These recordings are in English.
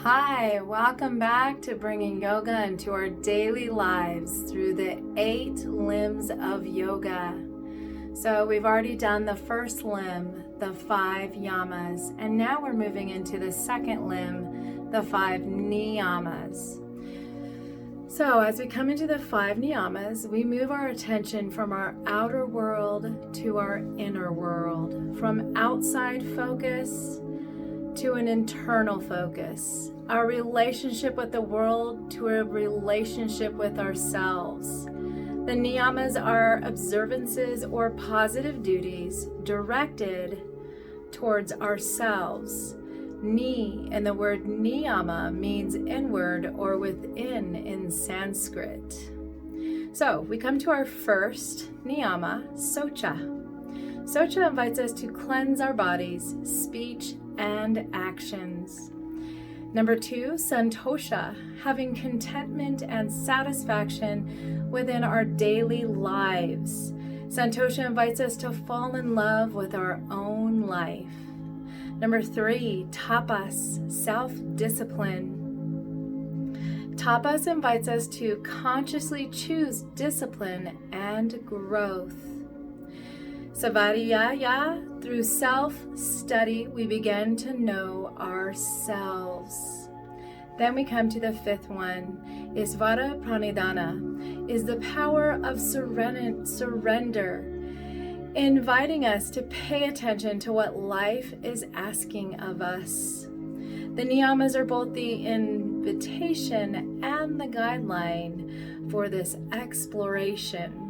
Hi, welcome back to bringing yoga into our daily lives through the 8 limbs of yoga. So we've already done the first limb, the 5 yamas, and now we're moving into the second limb, the 5 niyamas. So as we come into the 5 niyamas, we move our attention from our outer world to our inner world, from outside focus to an internal focus, our relationship with the world to a relationship with ourselves. The niyamas are observances or positive duties directed towards ourselves. Ni in the word niyama means inward or within in Sanskrit. So we come to our first niyama, Soucha. Soucha invites us to cleanse our bodies, speech, and actions. Number 2, Santosa, having contentment and satisfaction within our daily lives. Santosa invites us to fall in love with our own life. Number 3, Tapas, self-discipline. Tapas invites us to consciously choose discipline and growth. Svadhyaya, through self-study, we begin to know ourselves. Then we come to the 5th one. Isvara Pranidhana is the power of surrender, inviting us to pay attention to what life is asking of us. The niyamas are both the invitation and the guideline for this exploration.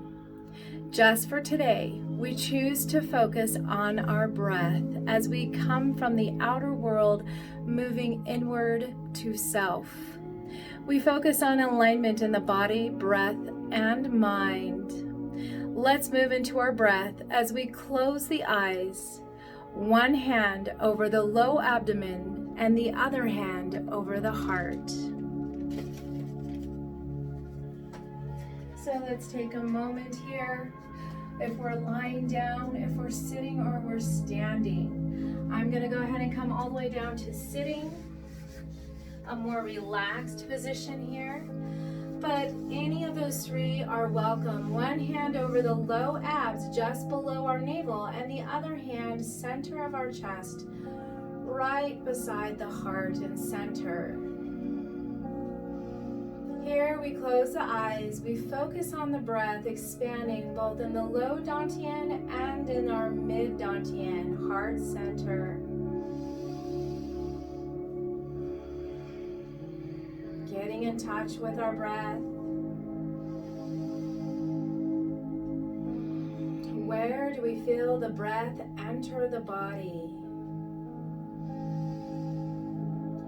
Just for today, we choose to focus on our breath as we come from the outer world, moving inward to self. We focus on alignment in the body, breath, and mind. Let's move into our breath as we close the eyes, one hand over the low abdomen and the other hand over the heart. So let's take a moment here. If we're lying down, if we're sitting, or we're standing. I'm going to go ahead and come all the way down to sitting, a more relaxed position here. But any of those 3 are welcome. One hand over the low abs just below our navel, and the other hand center of our chest, right beside the heart and center. Here we close the eyes, we focus on the breath, expanding both in the low dantian and in our mid dantian, heart center. Getting in touch with our breath. Where do we feel the breath enter the body?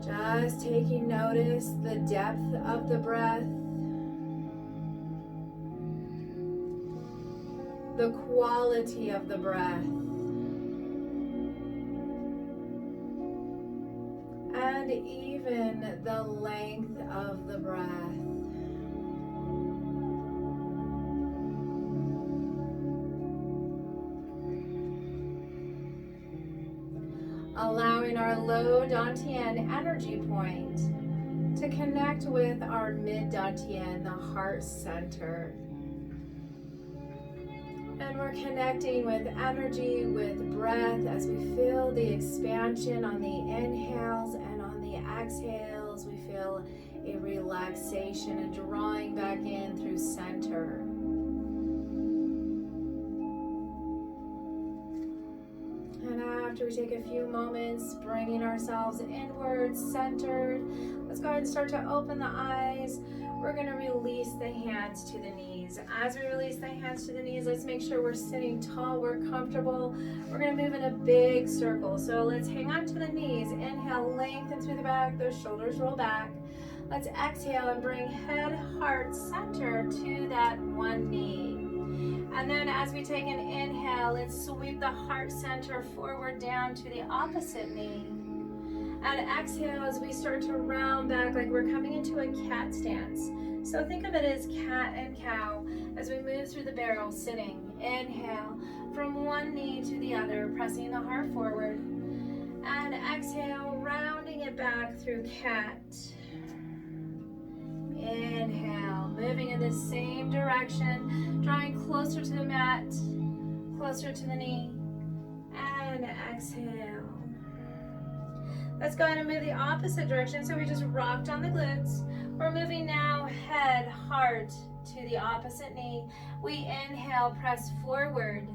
Just taking notice the depth of the breath, the quality of the breath, and even the length of the breath. Allowing our low dantian energy point to connect with our mid dantian, the heart center. And we're connecting with energy, with breath, as we feel the expansion on the inhales, and on the exhales we feel a relaxation and drawing back in through center. After we take a few moments, bringing ourselves inward, centered, let's go ahead and start to open the eyes. We're going to release the hands to the knees. As we release the hands to the knees, let's make sure we're sitting tall, we're comfortable. We're going to move in a big circle. So let's hang on to the knees. Inhale, lengthen through the back, those shoulders roll back. Let's exhale and bring head, heart, center to that one knee. And then as we take an inhale, let's sweep the heart center forward down to the opposite knee. And exhale as we start to round back like we're coming into a cat stance. So think of it as cat and cow as we move through the barrel sitting. Inhale from one knee to the other, pressing the heart forward. And exhale, rounding it it back through cat. Inhale, moving in the same direction, drawing closer to the mat, closer to the knee, and exhale. Let's go ahead and move the opposite direction. So we just rocked on the glutes. We're moving now head, heart to the opposite knee. We inhale, press forward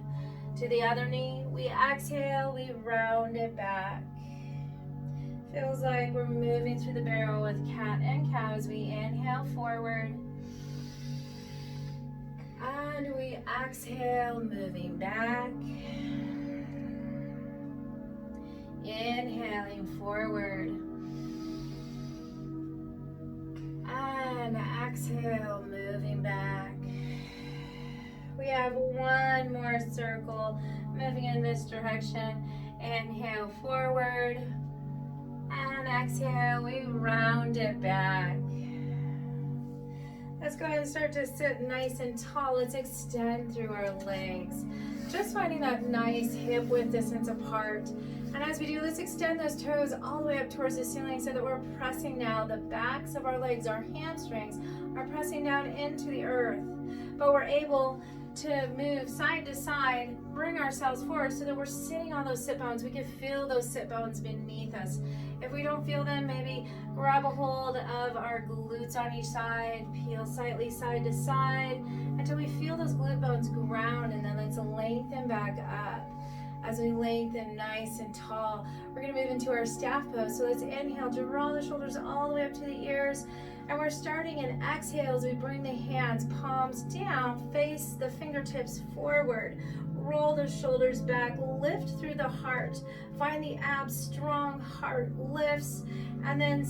to the other knee. We exhale, we round it back. Feels like we're moving through the barrel with cat and cow as we inhale forward. And we exhale, moving back. Inhaling forward. And exhale, moving back. We have one more circle, moving in this direction. Inhale forward. And exhale, we round it back. Let's go ahead and start to sit nice and tall. Let's extend through our legs. Just finding that nice hip width distance apart. And as we do, let's extend those toes all the way up towards the ceiling so that we're pressing now. The backs of our legs, our hamstrings, are pressing down into the earth. But we're able to move side to side, bring ourselves forward so that we're sitting on those sit bones. We can feel those sit bones beneath us. If we don't feel them, maybe grab a hold of our glutes on each side, peel slightly side to side until we feel those glute bones ground, and then let's lengthen back up. As we lengthen nice and tall, we're going to move into our staff pose. So let's inhale, draw the shoulders all the way up to the ears. And we're starting in exhale as we bring the hands, palms down, face the fingertips forward. Roll the shoulders back, lift through the heart. Find the abs strong, heart lifts. And then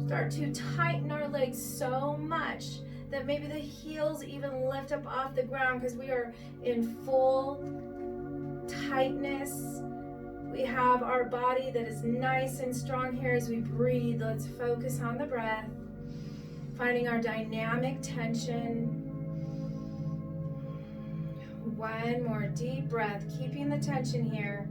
start to tighten our legs so much that maybe the heels even lift up off the ground because we are in full tightness. We have our body that is nice and strong here as we breathe. Let's focus on the breath, finding our dynamic tension. One more deep breath, keeping the tension here.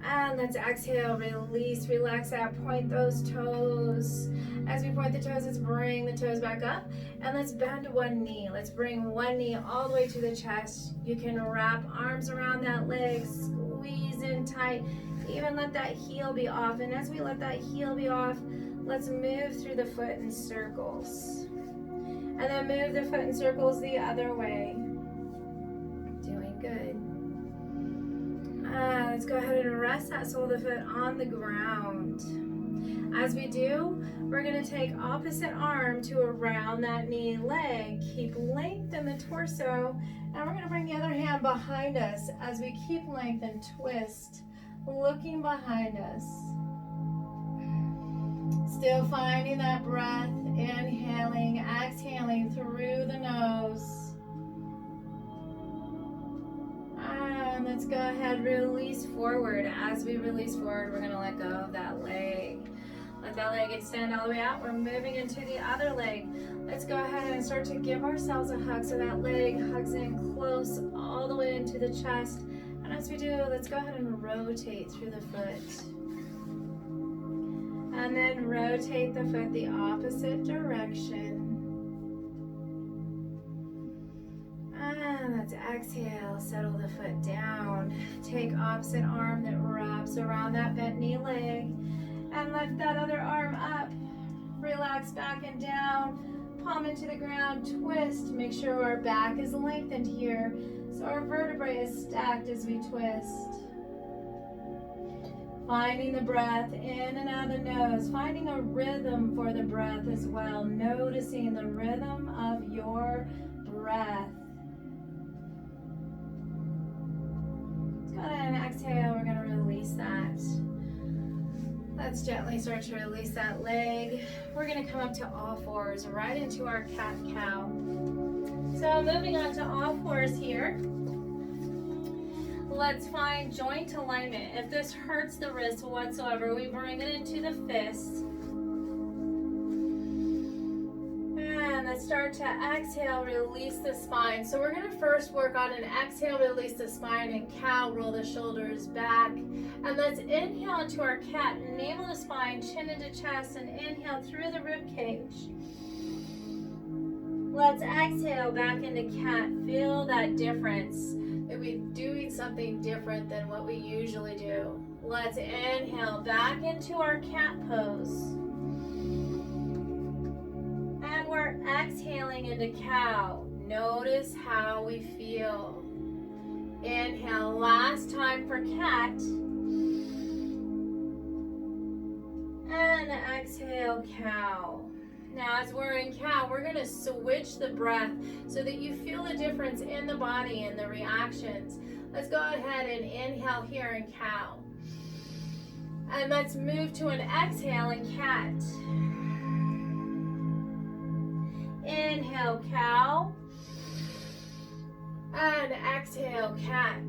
And let's exhale, release, relax that, point those toes. As we point the toes, let's bring the toes back up and let's bend one knee. Let's bring one knee all the way to the chest. You can wrap arms around that leg, squeeze in tight, even let that heel be off. And as we let that heel be off, let's move through the foot in circles. And then move the foot in circles the other way. Doing good. Let's go ahead and rest that sole of the foot on the ground. As we do, we're going to take opposite arm to around that knee leg. Keep length in the torso. And we're going to bring the other hand behind us as we keep length and twist, looking behind us. Still finding that breath, inhaling, exhaling through the nose. And let's go ahead, release forward. As we release forward, we're going to let go of that leg. Let that leg extend all the way out. We're moving into the other leg. Let's go ahead and start to give ourselves a hug so that leg hugs in close all the way into the chest. And as we do, let's go ahead and rotate through the foot. And then rotate the foot the opposite direction. And let's exhale, settle the foot down. Take opposite arm that wraps around that bent knee leg. And lift that other arm up. Relax back and down. Palm into the ground, twist. Make sure our back is lengthened here. So our vertebrae is stacked as we twist. Finding the breath in and out the nose. Finding a rhythm for the breath as well. Noticing the rhythm of your breath. Let's go ahead and exhale. We're going to release that. Let's gently start to release that leg. We're going to come up to all fours, right into our cat-cow. So moving on to all fours here. Let's find joint alignment. If this hurts the wrist whatsoever, we bring it into the fist. And the let's start to exhale, release the spine. So we're going to first work on an exhale, release the spine, and cow, roll the shoulders back. And let's inhale into our cat, navel to spine, chin into chest, and inhale through the rib cage. Let's exhale back into cat. Feel that difference, that we're doing something different than what we usually do. Let's inhale back into our cat pose. And we're exhaling into cow. Notice how we feel. Inhale, last time for cat. And exhale, cow. Now as we're in cow, we're going to switch the breath so that you feel the difference in the body and the reactions. Let's go ahead and inhale here in cow. And let's move to an exhale in cat. Inhale, cow. And exhale, cat.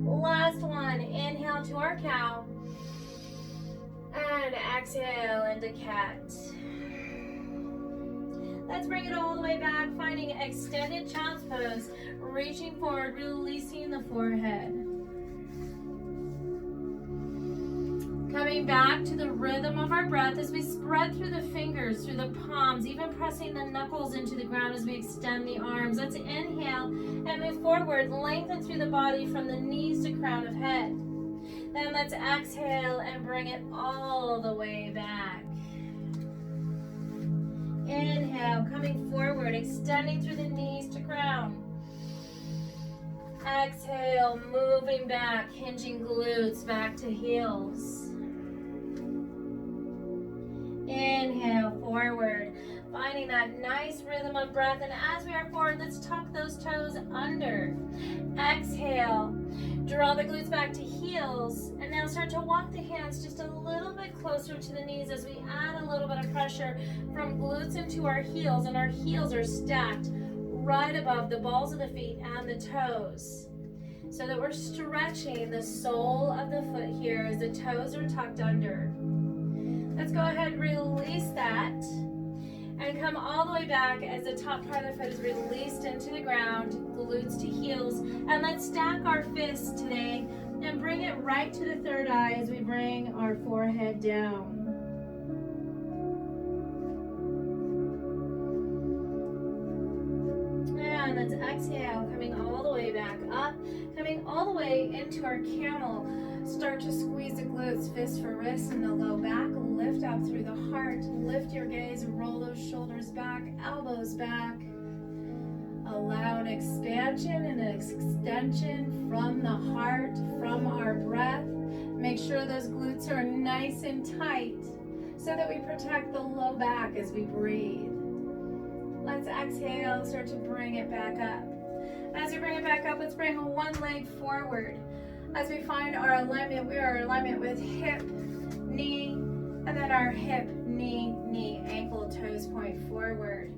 Last one, inhale to our cow. And exhale into cat. Let's bring it all the way back, finding extended child's pose, reaching forward, releasing the forehead. Coming back to the rhythm of our breath as we spread through the fingers, through the palms, even pressing the knuckles into the ground as we extend the arms. Let's inhale and move forward, lengthen through the body from the knees to crown of head. Then let's exhale and bring it all the way back. Inhale, coming forward, extending through the knees to crown. Exhale, moving back, hinging glutes back to heels. Inhale, forward, finding that nice rhythm of breath. And as we are forward, let's tuck those toes under. Exhale, draw the glutes back to heels. And now start to walk the hands just a little bit closer to the knees as we add a little bit of pressure from glutes into our heels. And our heels are stacked right above the balls of the feet and the toes, so that we're stretching the sole of the foot here as the toes are tucked under. Let's go ahead and release that and come all the way back as the top part of the foot is released into the ground, glutes to heels. And let's stack our fists today and bring it right to the third eye as we bring our forehead down. And let's exhale, coming all the way back up, coming all the way into our camel. Start to squeeze the glutes, fist for wrist in the low back. Lift up through the heart. Lift your gaze, roll those shoulders back, elbows back. Allow an expansion and an extension from the heart, from our breath. Make sure those glutes are nice and tight so that we protect the low back as we breathe. Let's exhale, start to bring it back up. As we bring it back up, let's bring one leg forward. As we find our alignment, we are in alignment with hip, knee, and then our hip, knee, knee, ankle, toes point forward.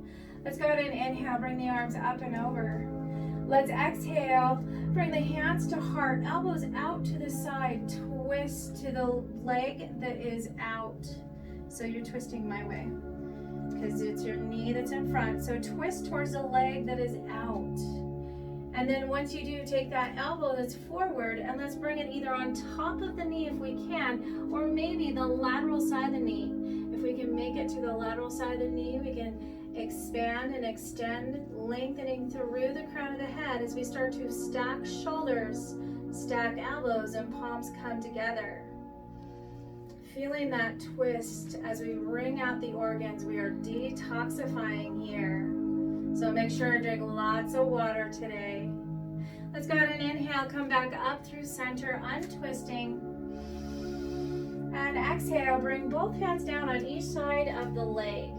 Let's go ahead and inhale, bring the arms up and over. Let's exhale, bring the hands to heart, elbows out to the side, twist to the leg that is out. So you're twisting my way, because it's your knee that's in front. So twist towards the leg that is out. And then once you do, take that elbow that's forward and let's bring it either on top of the knee if we can, or maybe the lateral side of the knee. If we can make it to the lateral side of the knee, we can expand and extend, lengthening through the crown of the head as we start to stack shoulders, stack elbows, and palms come together. Feeling that twist as we wring out the organs, we are detoxifying here. So make sure to drink lots of water today. Let's go ahead and inhale, come back up through center, untwisting. And exhale, bring both hands down on each side of the leg.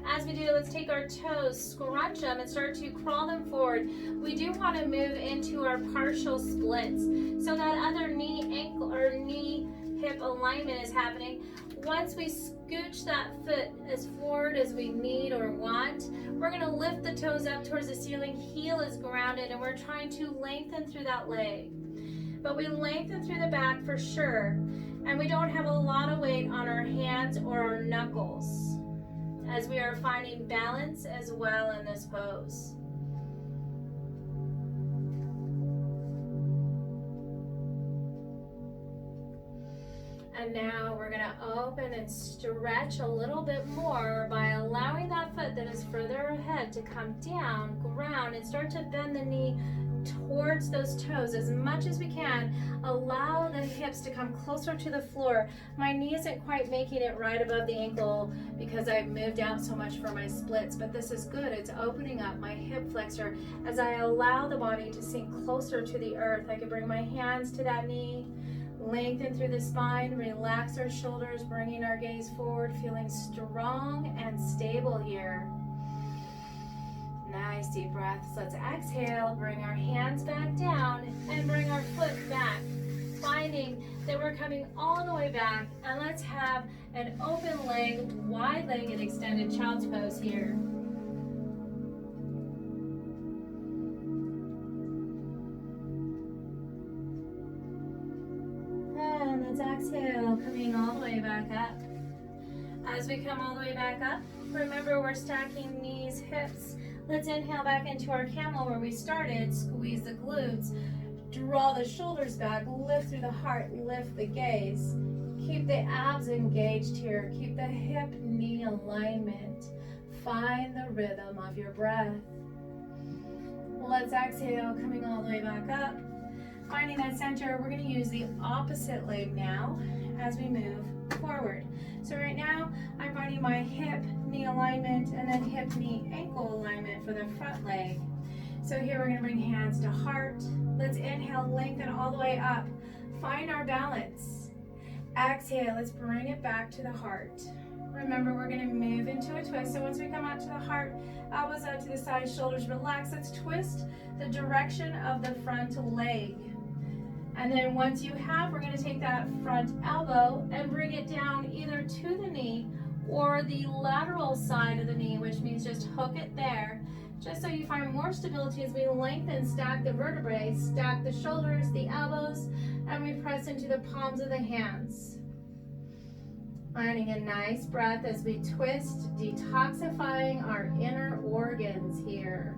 As we do, let's take our toes, scrunch them, and start to crawl them forward. We do want to move into our partial splits, so that other knee, ankle, or knee, hip alignment is happening. Once we scooch that foot as forward as we need or want, we're going to lift the toes up towards the ceiling, heel is grounded, and we're trying to lengthen through that leg. but we lengthen through the back for sure. And we don't have a lot of weight on our hands or our knuckles, as we are finding balance as well in this pose. And now we're going to open and stretch a little bit more by allowing that foot that is further ahead to come down, ground, and start to bend the knee towards those toes as much as we can. Allow the hips to come closer to the floor. My knee isn't quite making it right above the ankle because I've moved out so much for my splits, but this is good. It's opening up my hip flexor as I allow the body to sink closer to the earth. I can bring my hands to that knee, lengthen through the spine, relax our shoulders, bringing our gaze forward, feeling strong and stable here. Nice deep breaths. Let's exhale, bring our hands back down and bring our foot back, finding that we're coming all the way back. And let's have an open leg, wide-legged extended child's pose here. And let's exhale, coming all the way back up. As we come all the way back up, remember we're stacking knees, hips. Let's inhale back into our camel where we started. Squeeze the glutes, draw the shoulders back, lift through the heart, lift the gaze. Keep the abs engaged here. Keep the hip-knee alignment. Find the rhythm of your breath. Let's exhale, coming all the way back up. Finding that center, we're going to use the opposite leg now as we move forward. So right now, I'm finding my hip-knee alignment and then hip-knee ankle alignment for the front leg. So here we're going to bring hands to heart. Let's inhale, lengthen all the way up. Find our balance. Exhale, let's bring it back to the heart. Remember, we're going to move into a twist. So once we come out to the heart, elbows out to the side, shoulders relax. Let's twist the direction of the front leg. And then once you have, we're going to take that front elbow and bring it down either to the knee or the lateral side of the knee, which means just hook it there, just so you find more stability as we lengthen, stack the vertebrae, stack the shoulders, the elbows, and we press into the palms of the hands. Finding a nice breath as we twist, detoxifying our inner organs here.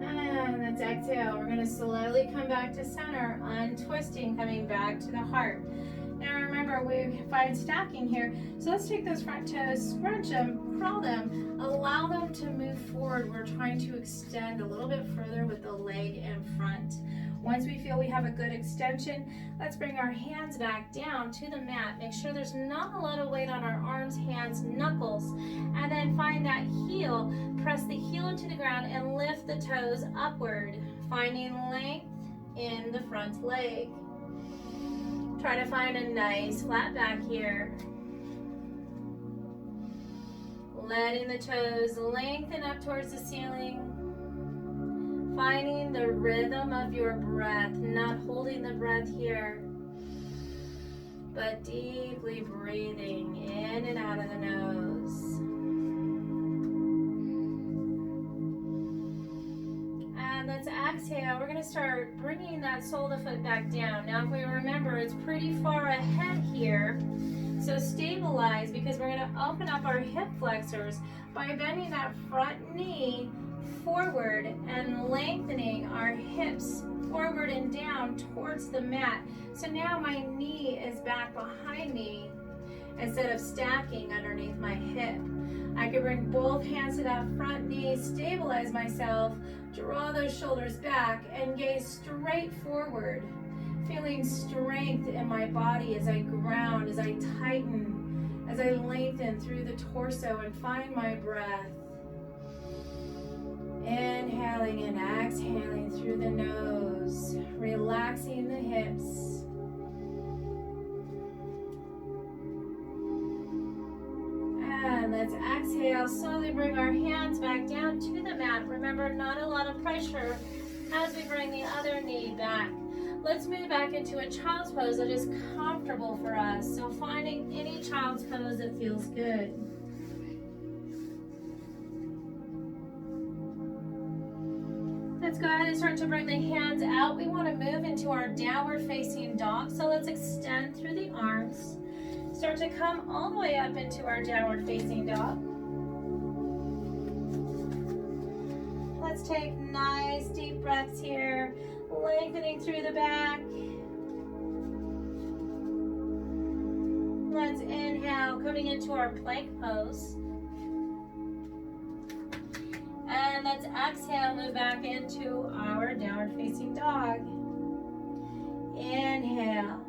And let's exhale. We're going to slowly come back to center, untwisting, coming back to the heart. Now remember, we find stacking here. So let's take those front toes, scrunch them, crawl them, allow them to move forward. We're trying to extend a little bit further with the leg in front. Once we feel we have a good extension, let's bring our hands back down to the mat. Make sure there's not a lot of weight on our arms, hands, knuckles, and then find that heel. Press the heel into the ground and lift the toes upward, finding length in the front leg. Try to find a nice flat back here. Letting the toes lengthen up towards the ceiling. Finding the rhythm of your breath, not holding the breath here, but deeply breathing in and out of the nose. And let's exhale. We're going to start bringing that sole of the foot back down. Now if we remember, it's pretty far ahead here, so stabilize, because we're going to open up our hip flexors by bending that front knee forward and lengthening our hips forward and down towards the mat. So now my knee is back behind me instead of stacking underneath my hip. I can bring both hands to that front knee, stabilize myself, draw those shoulders back, and gaze straight forward, feeling strength in my body as I ground, as I tighten, as I lengthen through the torso and find my breath. Inhaling and exhaling through the nose, relaxing the hips. And let's exhale, slowly bring our hands back down to the mat. Remember, not a lot of pressure as we bring the other knee back. Let's move back into a child's pose that is comfortable for us. So finding any child's pose that feels good. Let's go ahead and start to bring the hands out. We want to move into our downward facing dog. So let's extend through the arms. Start to come all the way up into our downward facing dog. Let's take nice deep breaths here, lengthening through the back. Let's inhale, coming into our plank pose. And let's exhale, move back into our downward facing dog. Inhale,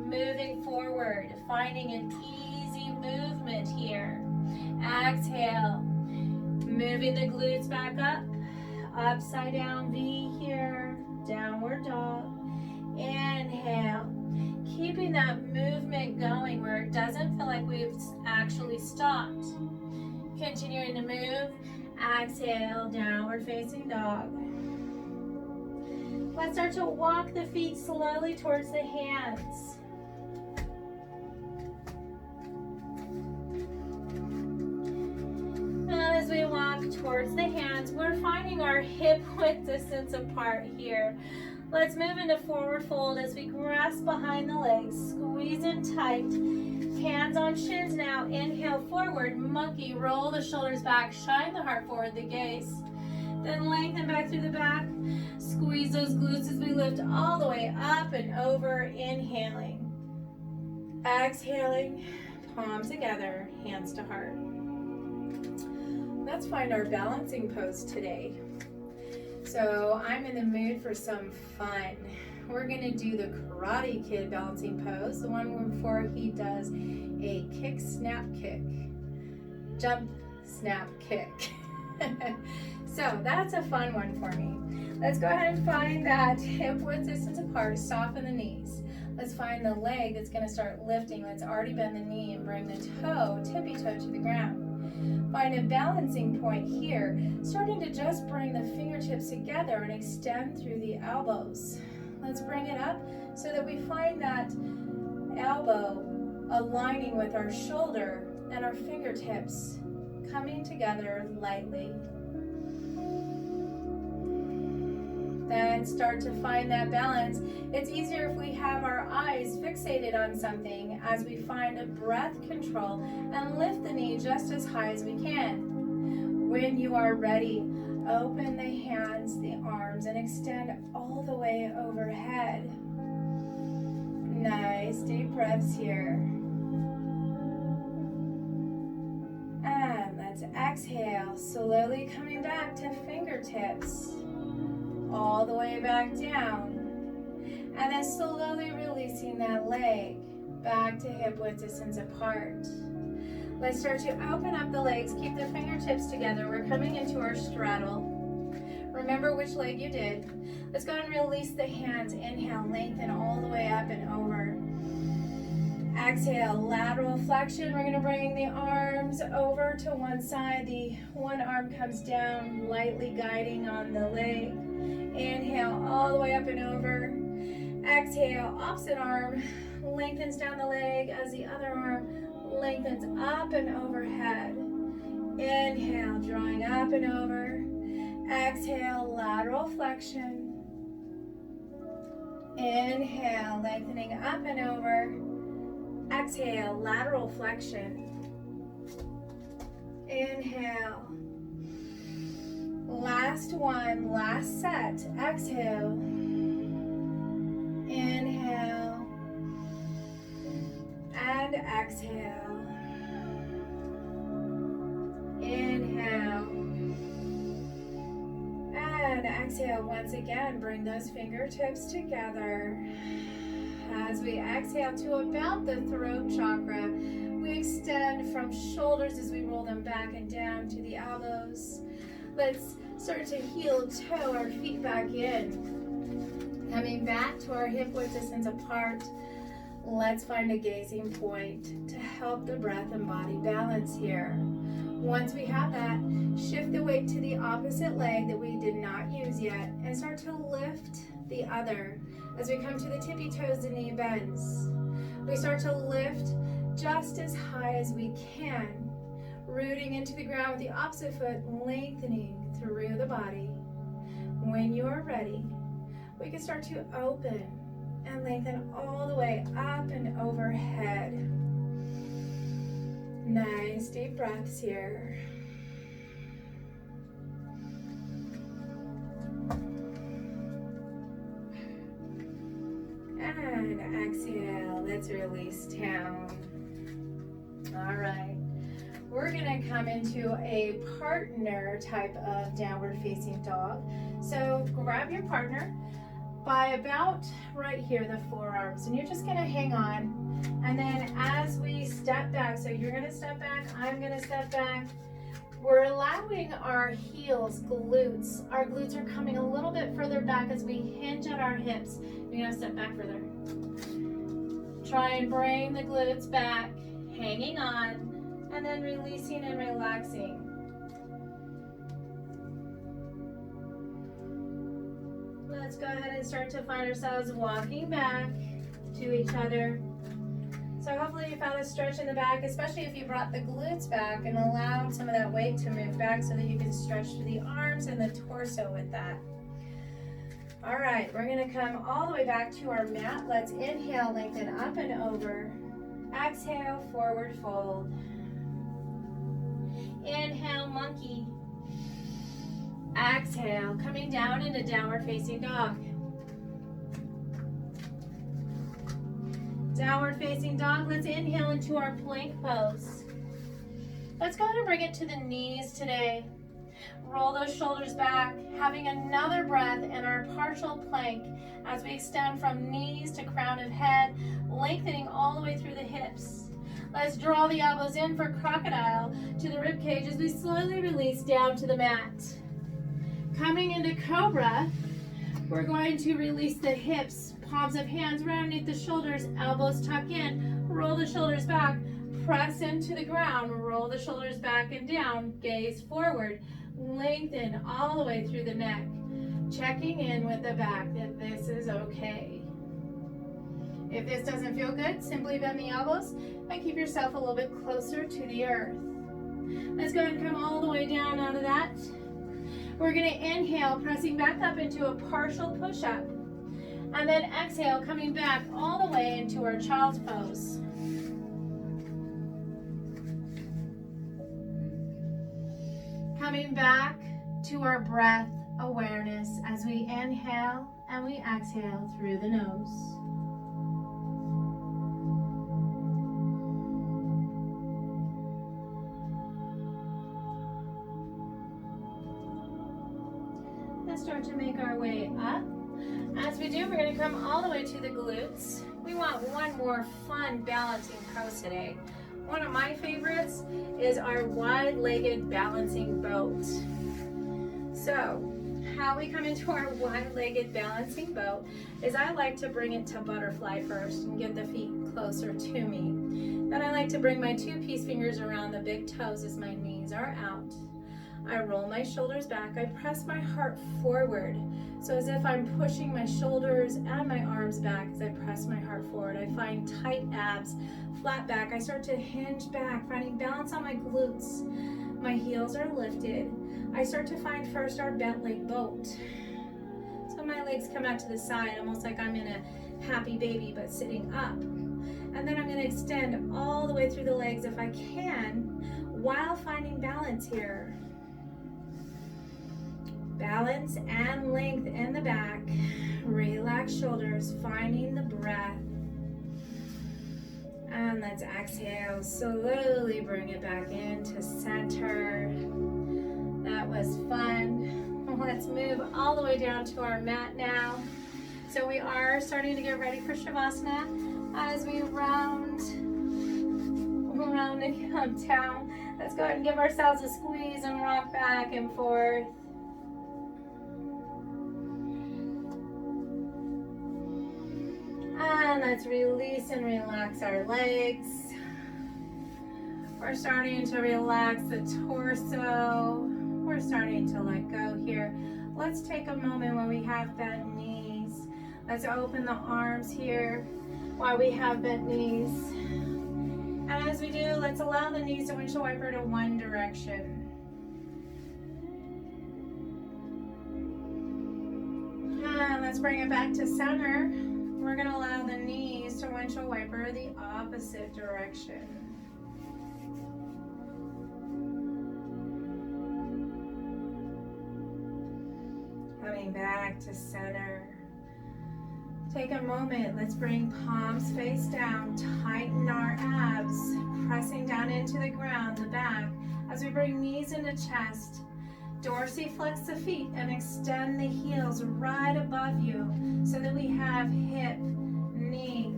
moving forward, finding an easy movement here. Exhale, moving the glutes back up, upside down V here, downward dog. Inhale, keeping that movement going where it doesn't feel like we've actually stopped. Continuing to move. Exhale, downward facing dog. Let's start to walk the feet slowly towards the hands. As we walk towards the hands, we're finding our hip width distance apart here. Let's move into forward fold as we grasp behind the legs, squeeze in tight. Hands on shins now. Inhale forward, monkey, roll the shoulders back, shine the heart forward, the gaze. Then lengthen back through the back. Squeeze those glutes as we lift all the way up and over, inhaling. Exhaling, palms together, hands to heart. Let's find our balancing pose today. So I'm in the mood for some fun. We're gonna do the Karate Kid balancing pose, the one before he does a kick, snap, kick, jump, snap, kick. So that's a fun one for me. Let's go ahead and find that hip width distance apart, soften the knees. Let's find the leg that's gonna start lifting. Let's already bend the knee and bring the toe, tippy toe to the ground. Find a balancing point here, starting to just bring the fingertips together and extend through the elbows. Let's bring it up so that we find that elbow aligning with our shoulder and our fingertips coming together lightly. Then start to find that balance. It's easier if we have our eyes fixated on something as we find a breath control and lift the knee just as high as we can. When you are ready, open the hands, the arms, and extend all the way overhead. Nice deep breaths here. And let's exhale, slowly coming back to fingertips. All the way back down. And then slowly releasing that leg back to hip width distance apart. Let's start to open up the legs, keep the fingertips together. We're coming into our straddle. Remember which leg you did. Let's go ahead and release the hands. Inhale, lengthen all the way up and over. Exhale, lateral flexion. We're going to bring the arms over to one side. The one arm comes down, lightly guiding on the leg. Inhale, all the way up and over. Exhale, opposite arm lengthens down the leg as the other arm lengthens up and overhead. Inhale, drawing up and over. Exhale, lateral flexion. Inhale, lengthening up and over. Exhale, lateral flexion. Inhale. Last one, last set. Exhale. Inhale. And exhale. Inhale. And exhale once again. Bring those fingertips together. As we exhale to about the throat chakra, we extend from shoulders as we roll them back and down to the elbows. Let's start to heel toe our feet back in. Coming back to our hip width distance apart, let's find a gazing point to help the breath and body balance here. Once we have that, shift the weight to the opposite leg that we did not use yet and start to lift the other. As we come to the tippy toes, the knee bends. We start to lift just as high as we can, rooting into the ground with the opposite foot, lengthening through the body. When you are ready, we can start to open and lengthen all the way up and overhead. Nice deep breaths here. And exhale, let's release down. All right, we're gonna come into a partner type of downward facing dog. So grab your partner by about right here, the forearms, and you're just gonna hang on. And then as we step back, so you're gonna step back, I'm gonna step back, we're allowing our heels, glutes, our glutes are coming a little bit further back as we hinge at our hips. You're gonna step back further. Try and bring the glutes back, hanging on, and then releasing and relaxing. Let's go ahead and start to find ourselves walking back to each other. So hopefully you found a stretch in the back, especially if you brought the glutes back and allowed some of that weight to move back so that you can stretch through the arms and the torso with that. All right, we're gonna come all the way back to our mat. Let's inhale, lengthen up and over. Exhale, forward fold. Inhale, monkey. Exhale, coming down into downward facing dog. Downward facing dog, let's inhale into our plank pose. Let's go ahead and bring it to the knees today. Roll those shoulders back, having another breath in our partial plank as we extend from knees to crown of head, lengthening all the way through the hips. Let's draw the elbows in for crocodile to the rib cage as we slowly release down to the mat. Coming into cobra, we're going to release the hips, palms of hands right underneath the shoulders, elbows tuck in, roll the shoulders back, press into the ground, roll the shoulders back and down, gaze forward, lengthen all the way through the neck, checking in with the back that this is okay. If this doesn't feel good, simply bend the elbows and keep yourself a little bit closer to the earth. Let's go ahead and come all the way down out of that. We're going to inhale, pressing back up into a partial push-up. And then exhale, coming back all the way into our child's pose. Coming back to our breath awareness as we inhale and we exhale through the nose. Let's start to make our way up. As we do, we're going to come all the way to the glutes. We want one more fun balancing pose today. One of my favorites is our wide-legged balancing boat. So, how we come into our wide-legged balancing boat is I like to bring it to butterfly first and get the feet closer to me. Then I like to bring my two peace fingers around the big toes as my knees are out. I roll my shoulders back. I press my heart forward. So as if I'm pushing my shoulders and my arms back as I press my heart forward. I find tight abs, flat back. I start to hinge back, finding balance on my glutes. My heels are lifted. I start to find first our bent leg boat. So my legs come out to the side, almost like I'm in a happy baby, but sitting up. And then I'm going to extend all the way through the legs if I can, while finding balance here. Balance and length in the back. Relax shoulders, finding the breath. And let's exhale. Slowly bring it back into center. That was fun. Let's move all the way down to our mat now. So we are starting to get ready for Shavasana as we round and come down. Let's go ahead and give ourselves a squeeze and rock back and forth. And let's release and relax our legs. We're starting to relax the torso. We're starting to let go here. Let's take a moment when we have bent knees. Let's open the arms here while we have bent knees. And as we do, let's allow the knees to windshield wiper to one direction. Let's bring it back to center. We're going to allow the knees to windshield wiper the opposite direction. Coming back to center. Take a moment. Let's bring palms face down. Tighten our abs. Pressing down into the ground, the back. As we bring knees into chest. Dorsiflex the feet and extend the heels right above you so that we have hip, knee,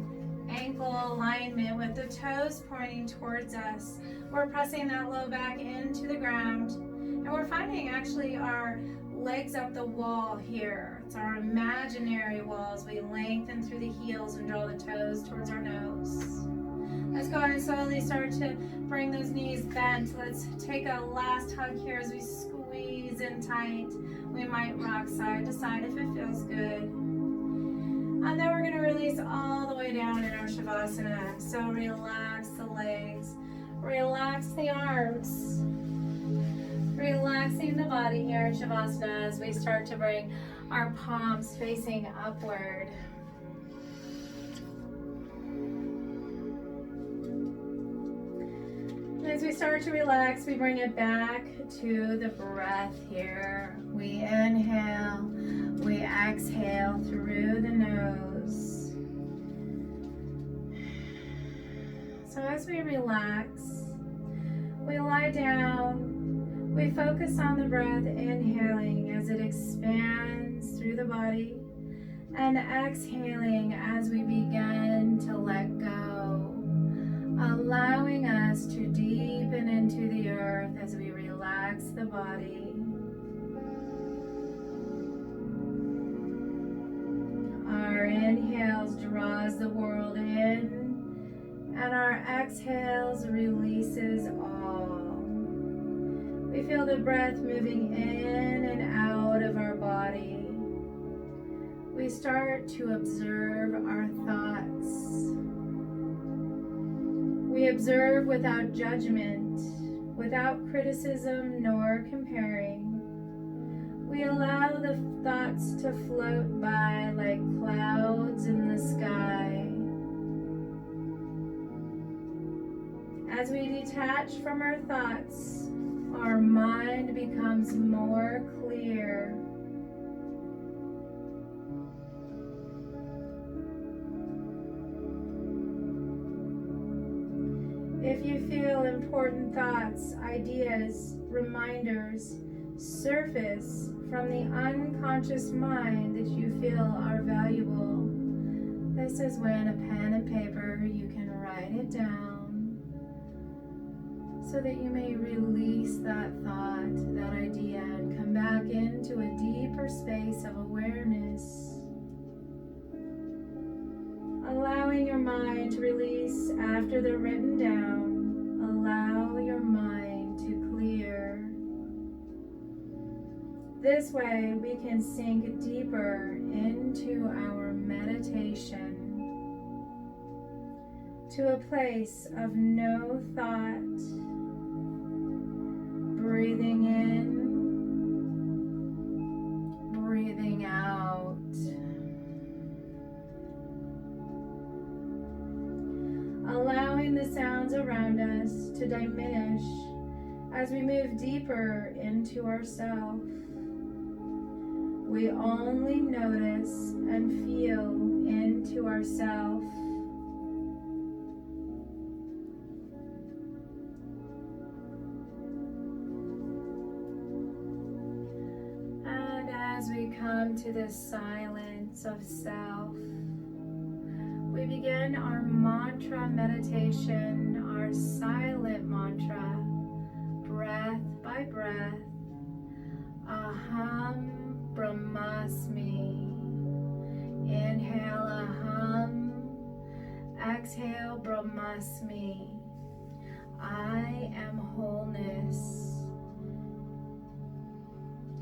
ankle alignment with the toes pointing towards us. We're pressing that low back into the ground, and we're finding actually our legs up the wall here. It's our imaginary walls. We lengthen through the heels and draw the toes towards our nose. Let's go ahead and slowly start to bring those knees bent. Let's take a last hug here as we squeeze in tight. We might rock side to side if it feels good. And then we're going to release all the way down in our Shavasana. So relax the legs, relax the arms, relaxing the body here in Shavasana as we start to bring our palms facing upward. As we start to relax, we bring it back to the breath here. We inhale, we exhale through the nose. So as we relax, we lie down, we focus on the breath, inhaling as it expands through the body, and exhaling as we begin to let go, allowing us to deepen into the earth as we relax the body. Our inhales draws the world in, and our exhales releases all. We feel the breath moving in and out of our body. We start to observe our thoughts. We observe without judgment, without criticism nor comparing. We allow the thoughts to float by like clouds in the sky. As we detach from our thoughts, our mind becomes more clear. If you feel important thoughts, ideas, reminders surface from the unconscious mind that you feel are valuable, this is when a pen and paper you can write it down so that you may release that thought, that idea, and come back into a deeper space of awareness. Allowing your mind to release after they're written down. Allow your mind to clear. This way we can sink deeper into our meditation, to a place of no thought. Breathing in, breathing out. Allowing the sounds around us to diminish as we move deeper into ourself. We only notice and feel into ourself. And as we come to this silence of self, we begin our mantra meditation, our silent mantra, breath by breath. Aham Brahmasmi. Inhale Aham, exhale Brahmasmi. I am wholeness.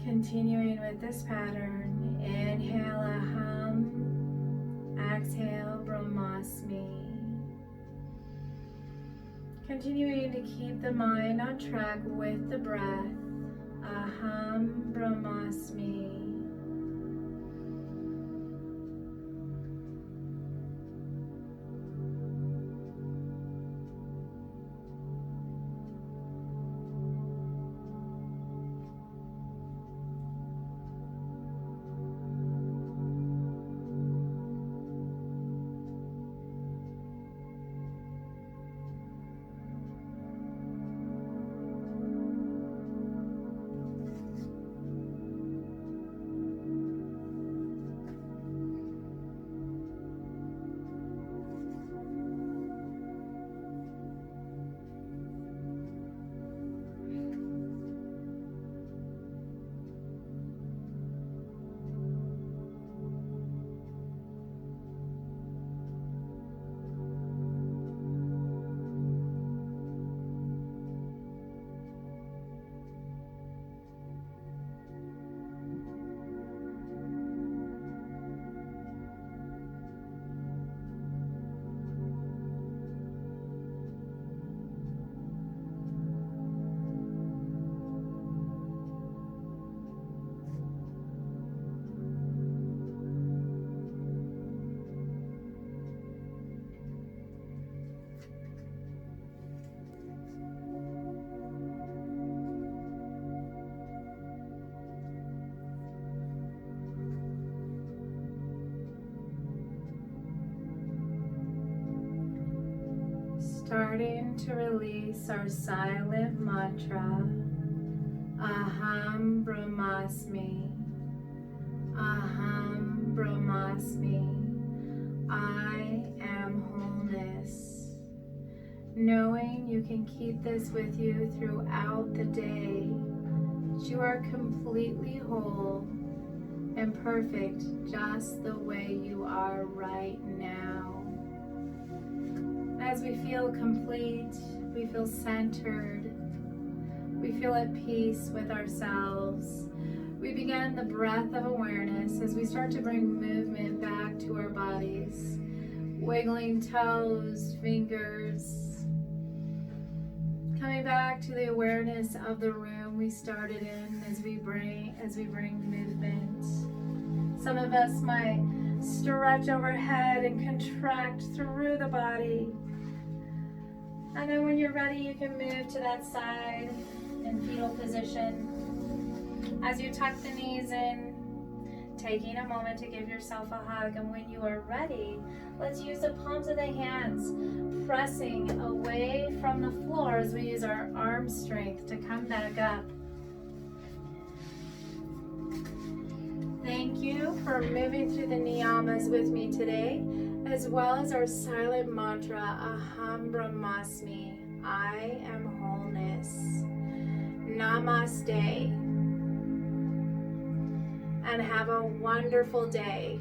Continuing with this pattern, inhale Aham, exhale Brahmasmi. Continuing to keep the mind on track with the breath. Aham Brahmasmi. Starting to release our silent mantra, Aham Brahmasmi, Aham Brahmasmi, I am wholeness. Knowing you can keep this with you throughout the day, that you are completely whole and perfect just the way you are right now. As we feel complete, we feel centered, we feel at peace with ourselves. We begin the breath of awareness as we start to bring movement back to our bodies, wiggling toes, fingers, coming back to the awareness of the room we started in as we bring movement. Some of us might stretch overhead and contract through the body. And then when you're ready, you can move to that side in fetal position. As you tuck the knees in, taking a moment to give yourself a hug. And when you are ready, let's use the palms of the hands, pressing away from the floor as we use our arm strength to come back up. Thank you for moving through the Niyamas with me today, as well as our silent mantra, Aham Brahmasmi, I am wholeness. Namaste. And have a wonderful day.